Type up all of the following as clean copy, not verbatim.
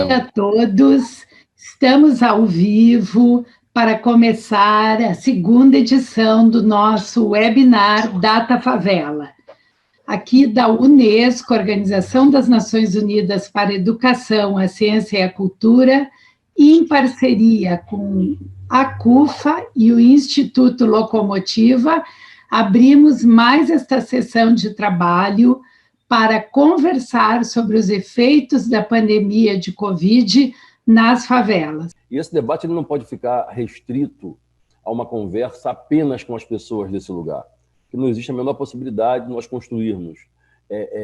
dia a todos. Estamos ao vivo para começar a segunda edição do nosso webinar Data Favela, aqui da Unesco, Organização das Nações Unidas para a Educação, a Ciência e a Cultura, em parceria com a CUFA e o Instituto Locomotiva, abrimos mais esta sessão de trabalho para conversar sobre os efeitos da pandemia de Covid nas favelas. E esse debate ele não pode ficar restrito a uma conversa apenas com as pessoas desse lugar, que não existe a menor possibilidade de nós construirmos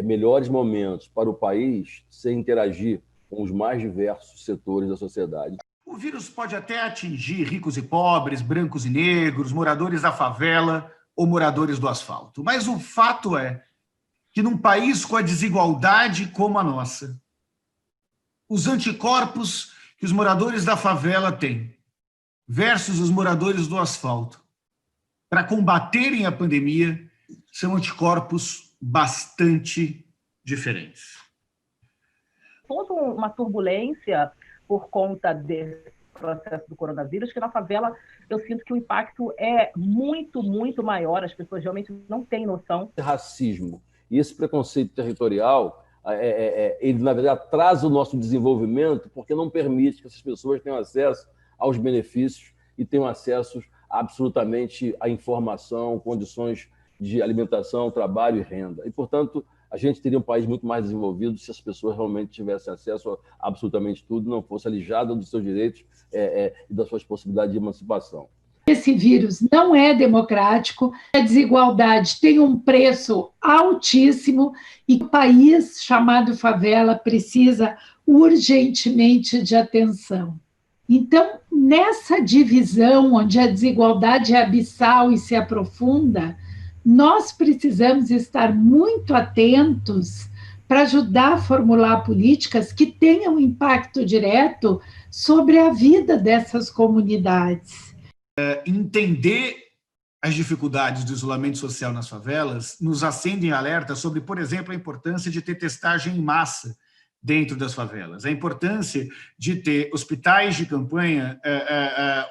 melhores momentos para o país sem interagir com os mais diversos setores da sociedade. O vírus pode até atingir ricos e pobres, brancos e negros, moradores da favela ou moradores do asfalto, mas o fato é que num país com a desigualdade como a nossa, os anticorpos que os moradores da favela têm versus os moradores do asfalto para combaterem a pandemia são anticorpos bastante diferentes. Toda uma turbulência por conta desse processo do coronavírus, que na favela eu sinto que o impacto é muito, muito maior, as pessoas realmente não têm noção. Racismo e esse preconceito territorial, ele, na verdade, atrasa o nosso desenvolvimento porque não permite que essas pessoas tenham acesso aos benefícios e tenham acesso absolutamente à informação, condições de alimentação, trabalho e renda. E, portanto, a gente teria um país muito mais desenvolvido se as pessoas realmente tivessem acesso a absolutamente tudo, não fosse alijada dos seus direitos e das suas possibilidades de emancipação. Esse vírus não é democrático, a desigualdade tem um preço altíssimo e o país chamado favela precisa urgentemente de atenção. Então, nessa divisão onde a desigualdade é abissal e se aprofunda, nós precisamos estar muito atentos para ajudar a formular políticas que tenham impacto direto sobre a vida dessas comunidades. Entender as dificuldades do isolamento social nas favelas nos acende em alerta sobre, por exemplo, a importância de ter testagem em massa dentro das favelas, a importância de ter hospitais de campanha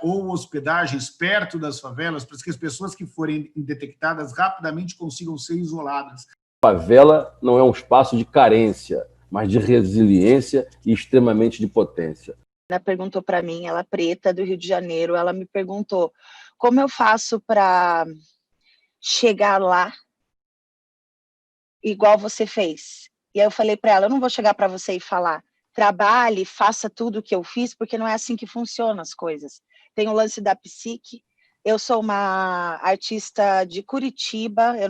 ou hospedagens perto das favelas para que as pessoas que forem detectadas rapidamente consigam ser isoladas. A favela não é um espaço de carência, mas de resiliência e extremamente de potência. Ela perguntou para mim, ela preta do Rio de Janeiro, ela me perguntou como eu faço para chegar lá igual você fez. E aí eu falei para ela, eu não vou chegar para você e falar, trabalhe, faça tudo o que eu fiz, porque não é assim que funcionam as coisas. Tem o lance da psique, eu sou uma artista de Curitiba, eu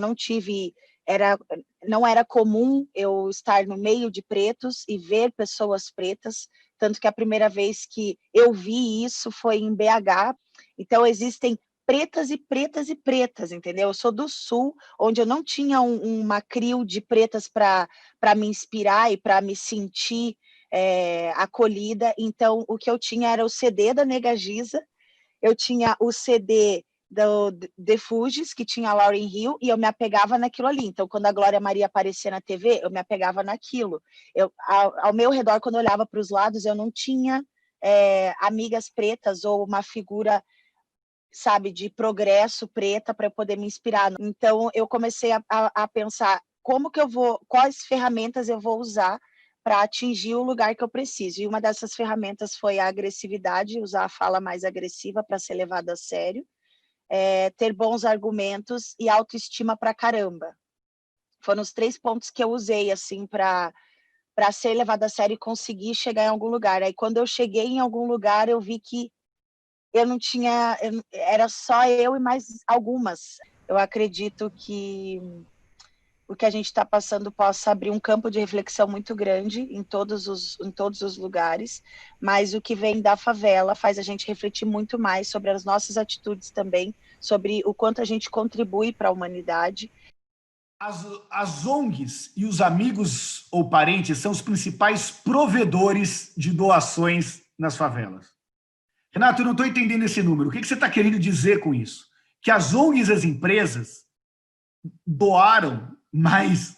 não era comum eu estar no meio de pretos e ver pessoas pretas, tanto que a primeira vez que eu vi isso foi em BH, então existem pretas e pretas e pretas, entendeu? Eu sou do Sul, onde eu não tinha uma crio de pretas para me inspirar e para me sentir acolhida, então o que eu tinha era o CD da Nega Giza, eu tinha o CD do The Fugees, que tinha a Lauryn Hill, e eu me apegava naquilo ali. Então, quando a Glória Maria aparecia na TV, eu me apegava naquilo. Ao meu redor, quando eu olhava para os lados, eu não tinha amigas pretas ou uma figura, sabe, de progresso preta para eu poder me inspirar. Então, eu comecei a pensar quais ferramentas eu vou usar para atingir o lugar que eu preciso. E uma dessas ferramentas foi a agressividade, usar a fala mais agressiva para ser levada a sério. Ter bons argumentos e autoestima pra caramba. Foram os 3 pontos que eu usei assim para ser levada a sério e conseguir chegar em algum lugar. Aí quando eu cheguei em algum lugar, eu vi que eu não tinha, era só eu e mais algumas. Eu acredito que o que a gente está passando possa abrir um campo de reflexão muito grande em todos os lugares, mas o que vem da favela faz a gente refletir muito mais sobre as nossas atitudes também, sobre o quanto a gente contribui para a humanidade. As ONGs e os amigos ou parentes são os principais provedores de doações nas favelas. Renato, eu não estou entendendo esse número. O que você está querendo dizer com isso? Que as ONGs e as empresas doaram mais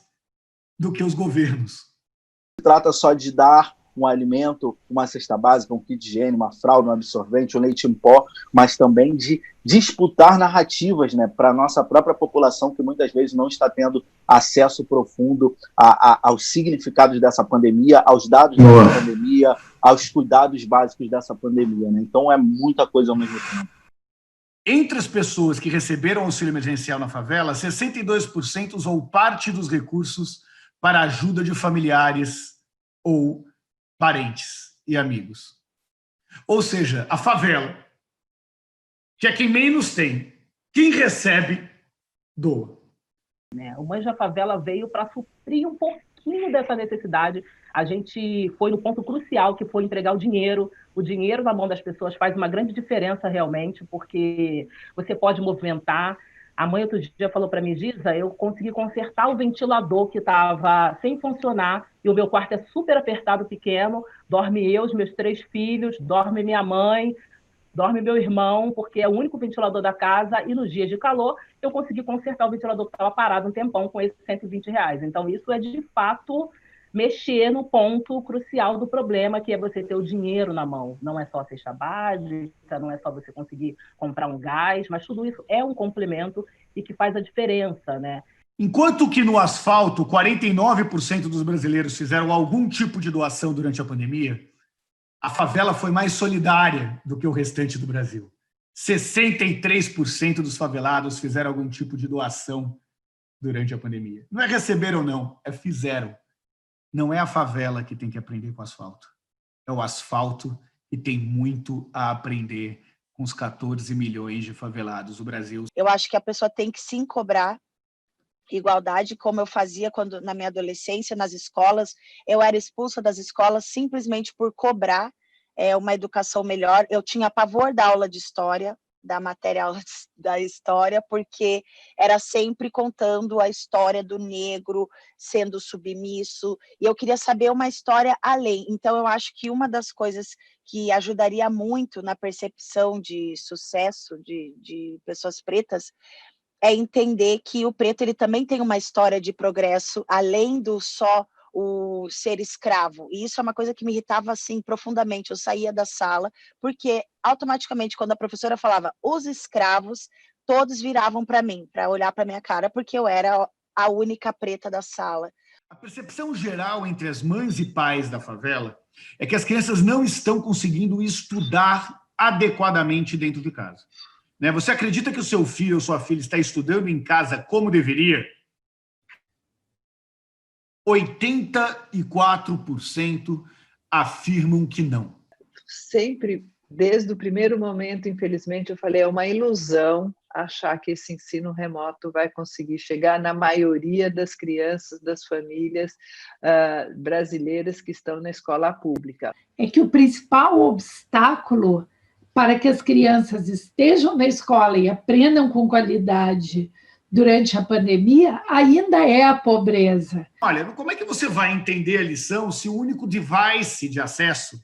do que os governos. Não se trata só de dar um alimento, uma cesta básica, um kit de higiene, uma fralda, um absorvente, um leite em pó, mas também de disputar narrativas, né, para a nossa própria população, que muitas vezes não está tendo acesso profundo aos significados dessa pandemia, aos dados dessa pandemia, aos cuidados básicos dessa pandemia, né? Então é muita coisa ao mesmo tempo. Entre as pessoas que receberam auxílio emergencial na favela, 62% usou parte dos recursos para a ajuda de familiares ou parentes e amigos. Ou seja, a favela, que é quem menos tem, quem recebe, doa. O Mães da Favela veio para suprir um pouquinho dessa necessidade. A gente foi no ponto crucial, que foi entregar o dinheiro. O dinheiro na mão das pessoas faz uma grande diferença realmente, porque você pode movimentar. A mãe outro dia falou para mim, Giza, eu consegui consertar o ventilador que estava sem funcionar, e o meu quarto é super apertado, pequeno, dorme eu, os meus 3 filhos, dorme minha mãe, dorme meu irmão, porque é o único ventilador da casa, e nos dias de calor eu consegui consertar o ventilador que estava parado um tempão com esses R$120. Então isso é, de fato, mexer no ponto crucial do problema, que é você ter o dinheiro na mão. Não é só a cesta básica, não é só você conseguir comprar um gás, mas tudo isso é um complemento e que faz a diferença, né? Enquanto que no asfalto, 49% dos brasileiros fizeram algum tipo de doação durante a pandemia, a favela foi mais solidária do que o restante do Brasil. 63% dos favelados fizeram algum tipo de doação durante a pandemia. Não é receberam, não, é fizeram. Não é a favela que tem que aprender com o asfalto. É o asfalto que tem muito a aprender com os 14 milhões de favelados do Brasil. Eu acho que a pessoa tem que sim cobrar igualdade, como eu fazia quando na minha adolescência, nas escolas. Eu era expulsa das escolas simplesmente por cobrar uma educação melhor. Eu tinha pavor da aula de história, da matéria da história, porque era sempre contando a história do negro sendo submisso, e eu queria saber uma história além. Então, eu acho que uma das coisas que ajudaria muito na percepção de sucesso de pessoas pretas é entender que o preto ele também tem uma história de progresso, além do só o ser escravo. E isso é uma coisa que me irritava assim profundamente. Eu saía da sala, porque automaticamente, quando a professora falava os escravos, todos viravam para mim, para olhar para minha cara, porque eu era a única preta da sala. A percepção geral entre as mães e pais da favela é que as crianças não estão conseguindo estudar adequadamente dentro de casa. Você acredita que o seu filho ou sua filha está estudando em casa como deveria? 84% afirmam que não. Sempre, desde o primeiro momento, infelizmente, eu falei, é uma ilusão achar que esse ensino remoto vai conseguir chegar na maioria das crianças, das famílias brasileiras que estão na escola pública. É que o principal obstáculo para que as crianças estejam na escola e aprendam com qualidade durante a pandemia, ainda é a pobreza. Olha, como é que você vai entender a lição se o único device de acesso,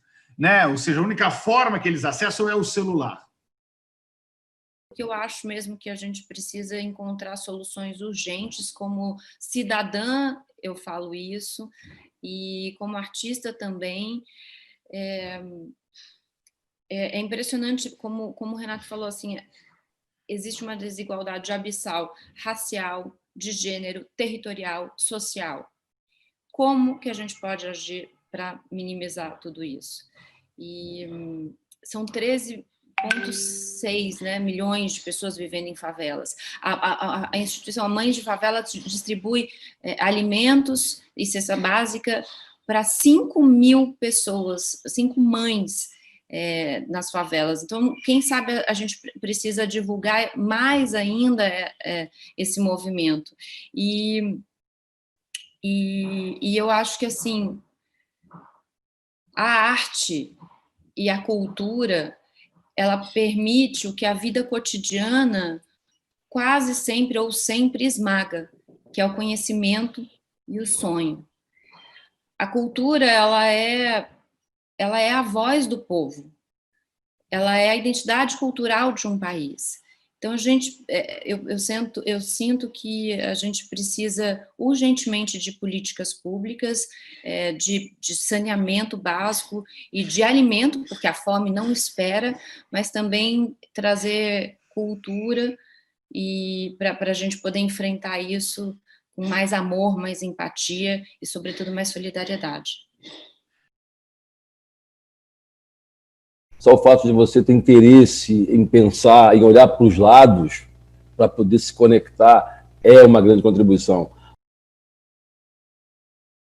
ou seja, a única forma que eles acessam é o celular? Eu acho mesmo que a gente precisa encontrar soluções urgentes. Como cidadã, eu falo isso, e como artista também. É impressionante como o Renato falou, assim, existe uma desigualdade abissal, racial, de gênero, territorial, social. Como que a gente pode agir para minimizar tudo isso? E são 13,6 milhões de pessoas vivendo em favelas. A instituição Mães de Favela distribui alimentos e cesta básica para 5 mil pessoas, 5 mães nas favelas. Então, quem sabe a gente precisa divulgar mais ainda esse movimento. E eu acho que, assim, a arte e a cultura, ela permite o que a vida cotidiana quase sempre ou sempre esmaga, que é o conhecimento e o sonho. A cultura, ela é a voz do povo, ela é a identidade cultural de um país. Então, eu sinto que a gente precisa urgentemente de políticas públicas, de saneamento básico e de alimento, porque a fome não espera, mas também trazer cultura e para a gente poder enfrentar isso com mais amor, mais empatia e, sobretudo, mais solidariedade. Só o fato de você ter interesse em pensar, em olhar para os lados, para poder se conectar, é uma grande contribuição.